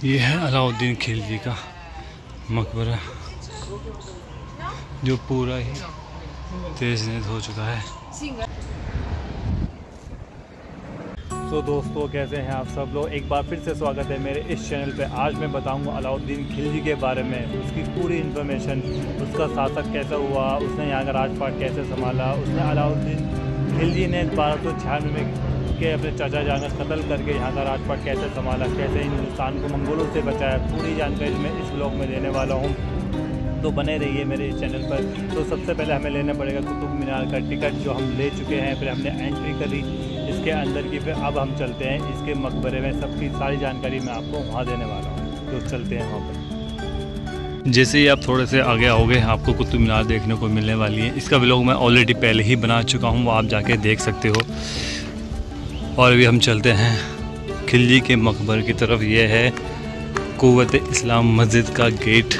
ये है अलाउद्दीन खिलजी का मकबरा जो पूरा ही तेज़ हो चुका है। तो दोस्तों कैसे हैं आप सब लोग, एक बार फिर से स्वागत है मेरे इस चैनल पे। आज मैं बताऊंगा अलाउद्दीन खिलजी के बारे में, उसकी पूरी इन्फॉर्मेशन, उसका शासक कैसा हुआ, उसने यहाँ का राजपाट कैसे संभाला, उसने अलाउद्दीन खिलजी ने 1296 में के अपने चाचा जान का कत्ल करके यहाँ का राजपाट कैसे संभाला, कैसे हिंदुस्तान को मंगोलों से बचाया, पूरी जानकारी मैं इस ब्लॉग में देने वाला हूँ। तो बने रहिए मेरे इस चैनल पर। तो सबसे पहले हमें लेना पड़ेगा कुतुब मीनार का टिकट, जो हम ले चुके हैं। फिर हमने एंट्री करी इसके अंदर की, फिर अब हम चलते हैं इसके मकबरे में। सबकी सारी जानकारी मैं आपको वहाँ देने वाला हूँ, तो चलते हैं वहाँ पर। जैसे ही आप थोड़े से आगे आओगे आपको कुतुब मीनार देखने को मिलने वाली है। इसका व्लॉग मैं ऑलरेडी पहले ही बना चुका हूँ, वो आप जाके देख सकते हो। और अभी हम चलते हैं खिलजी के मकबर की तरफ। ये है कुव्वत इस्लाम मस्जिद का गेट,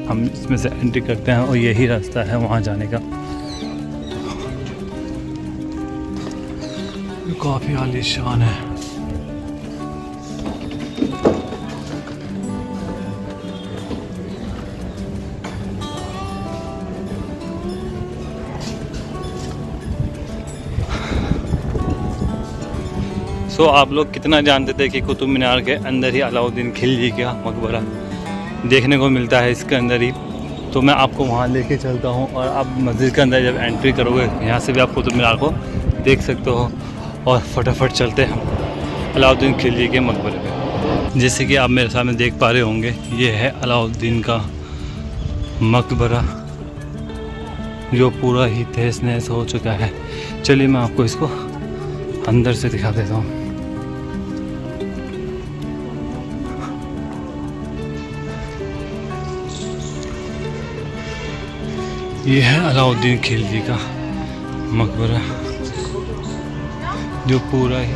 हम इसमें से एंट्री करते हैं और यही रास्ता है वहाँ जाने का। काफ़ी आलीशान है। तो आप लोग कितना जानते थे कि कुतुब मीनार के अंदर ही अलाउद्दीन खिलजी का मकबरा देखने को मिलता है, इसके अंदर ही। तो मैं आपको वहाँ लेके चलता हूँ और आप मस्जिद के अंदर जब एंट्री करोगे यहाँ से भी आप कुतुब मीनार को देख सकते हो। और फटाफट चलते हैं अलाउद्दीन खिलजी के मकबरे पे। जैसे कि आप मेरे सामने देख पा रहे होंगे, ये है अलाउद्दीन का मकबरा जो पूरा ही तहस नहस हो चुका है। चलिए मैं आपको इसको अंदर से दिखा देता हूँ। ये है अलाउद्दीन खिलजी का मकबरा जो पूरा ही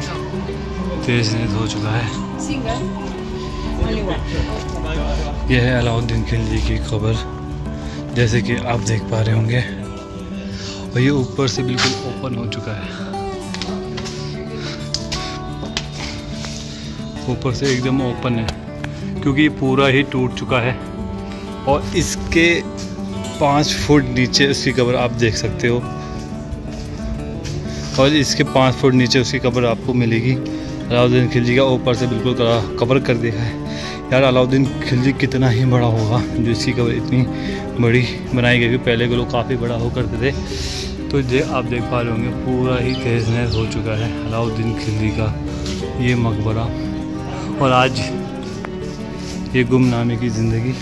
तेज़ हो चुका है। यह है अलाउद्दीन खिलजी की कब्र, जैसे कि आप देख पा रहे होंगे। और ये ऊपर से बिल्कुल ओपन हो चुका है, ऊपर से एकदम ओपन है क्योंकि ये पूरा ही टूट चुका है। और इसके 5 फुट नीचे उसकी कब्र आप देख सकते हो, और इसके 5 फुट नीचे उसकी कब्र आपको मिलेगी। अलाउद्दीन खिलजी का ऊपर से बिल्कुल कब्र कर दिया है। यार अलाउद्दीन खिलजी कितना ही बड़ा होगा जो इसकी कब्र इतनी बड़ी बनाई गई। पहले के लोग काफ़ी बड़ा हो करते थे। तो ये आप देख पा रहे होंगे पूरा ही तेज़ नहस हो चुका है अलाउद्दीन खिलजी का ये मकबरा। और आज ये गुमनामी की ज़िंदगी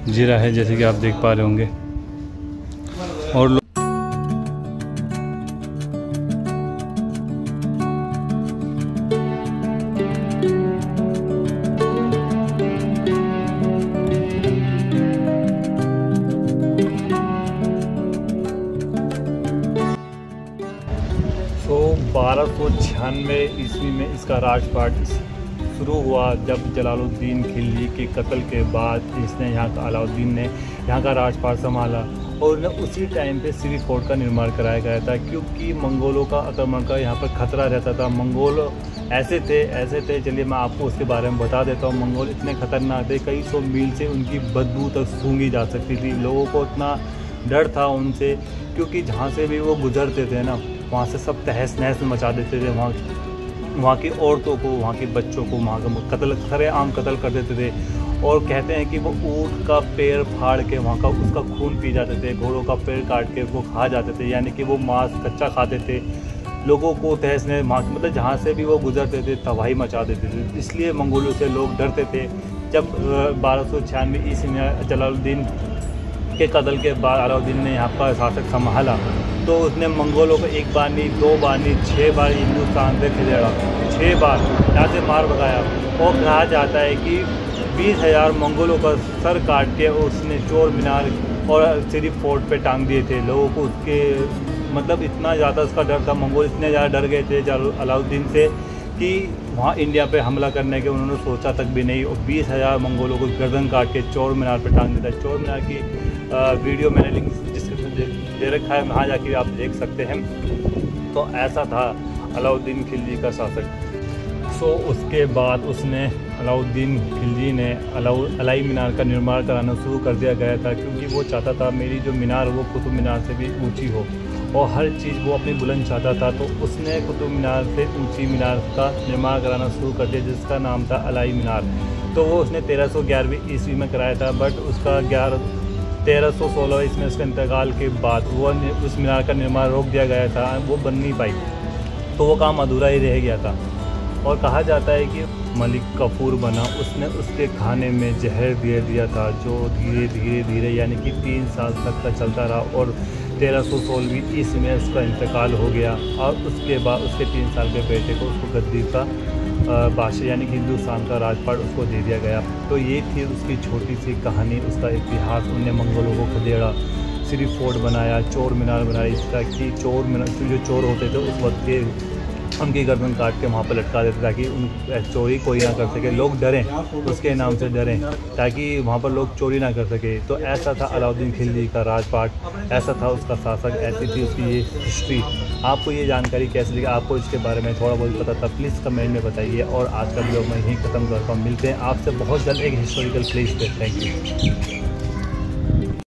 जी रहा है, जैसे कि आप देख पा रहे होंगे। और तो 1296 ईस्वी में इसका राजपाट शुरू हुआ, जब जलालुद्दीन खिलजी के कत्ल के बाद इसने यहाँ का अलाउद्दीन ने यहाँ का राजपाट संभाला। और उसी टाइम पे सिविक कोड का निर्माण कराया गया था, क्योंकि मंगोलों का आक्रमण का यहाँ पर खतरा रहता था। मंगोल ऐसे थे। चलिए मैं आपको उसके बारे में बता देता हूँ। मंगोल इतने खतरनाक थे, कई 100 मील से उनकी बदबू तक सूंघी जा सकती थी। लोगों को इतना डर था उनसे, क्योंकि जहाँ से भी वो गुजरते थे ना, वहाँ से सब तहस नहस मचा देते थे। वहाँ की औरतों को, वहाँ के बच्चों को वहाँ का सरेआम कत्ल कर देते थे। और कहते हैं कि वो ऊँट का पैर फाड़ के वहाँ का उसका खून पी जाते थे, घोड़ों का पैर काट के वो खा जाते थे, यानी कि वो मांस कच्चा खाते थे। लोगों को तहस नहस मतलब जहाँ से भी वो गुजरते थे तबाही मचा देते थे। इसलिए मंगोलों से लोग डरते थे। जब 1296 ईस्वी में जलालुद्दीन के कत्ल के बाद अलाउद्दीन ने यहाँ का शासक संभाला, तो उसने मंगोलों को 1 बार नहीं 2 बार नहीं 6 बार हिंदुस्तान से खदेड़ा, 6 बार यहाँ से मार भगाया। और कहा जाता है कि 20,000 मंगोलों का सर काट के उसने चोर मीनार और सिर्फ फोर्ट पे टांग दिए थे। लोगों को उसके मतलब इतना ज़्यादा उसका डर था, मंगोल इतने ज़्यादा डर गए थे अलाउद्दीन से कि वहाँ इंडिया पे हमला करने के उन्होंने सोचा तक भी नहीं। और 20,000 मंगोलों को गर्दन काट के चोर मीनार पे टांग देता है। चोर मीनार की वीडियो मैंने लिंक डिस्क्रिप्शन दे रखा है, वहाँ जाके आप देख सकते हैं। तो ऐसा था अलाउद्दीन खिलजी का शासक। सो उसके बाद उसने अलाउद्दीन खिलजी ने अलाई मीनार का निर्माण कराना शुरू कर दिया गया था, क्योंकि वो चाहता था मेरी जो मीनार वो कुतुब मीनार से भी ऊंची हो और हर चीज़ वो अपनी बुलंद चाहता था। तो उसने कुतुब मीनार से ऊंची मीनार का निर्माण कराना शुरू कर दिया, जिसका नाम था अलाई मीनार। तो वो उसने 1311 ईस्वी में कराया था, बट उसका 1316 ईस्वी में उसके इंतकाल के बाद वो उस मीनार का निर्माण रोक दिया गया था, वो बन नहीं पाई, तो वो काम अधूरा ही रह गया था। और कहा जाता है कि मलिक कफूर बना, उसने उसके खाने में जहर दे दिया था, जो धीरे धीरे धीरे यानी कि 3 साल तक का चलता रहा और 1316 ईस्वी में उसका इंतकाल हो गया। और उसके बाद उसके 3 साल के बेटे को उसको गद्दी का बादशाह यानी कि हिंदुस्तान का राजपाट उसको दे दिया गया। तो ये थी उसकी छोटी सी कहानी, उसका इतिहास। उनने मंगलों को खदेड़ा, सिर्फ फोर्ट बनाया, चोर मीनार बनाई, इस तरह की चोर मीनार जो चोर होते थे उस वक्त के उनकी गर्दन काट के वहाँ पर लटका देते ताकि उन चोरी कोई ना कर सके, लोग डरें, उसके नाम से डरें, ताकि वहाँ पर लोग चोरी ना कर सके। तो ऐसा था अलाउद्दीन खिलजी का राजपाट, ऐसा था उसका शासक, ऐसी थी उसकी ये हिस्ट्री। आपको ये जानकारी कैसे लगी, आपको इसके बारे में थोड़ा बहुत पता था, प्लीज़ कमेंट में बताइए। और आज का वीडियो मैं यहीं ख़त्म करता हूँ, मिलते हैं आपसे बहुत जल्द एक हिस्टोरिकल प्लेस पे। Thank you.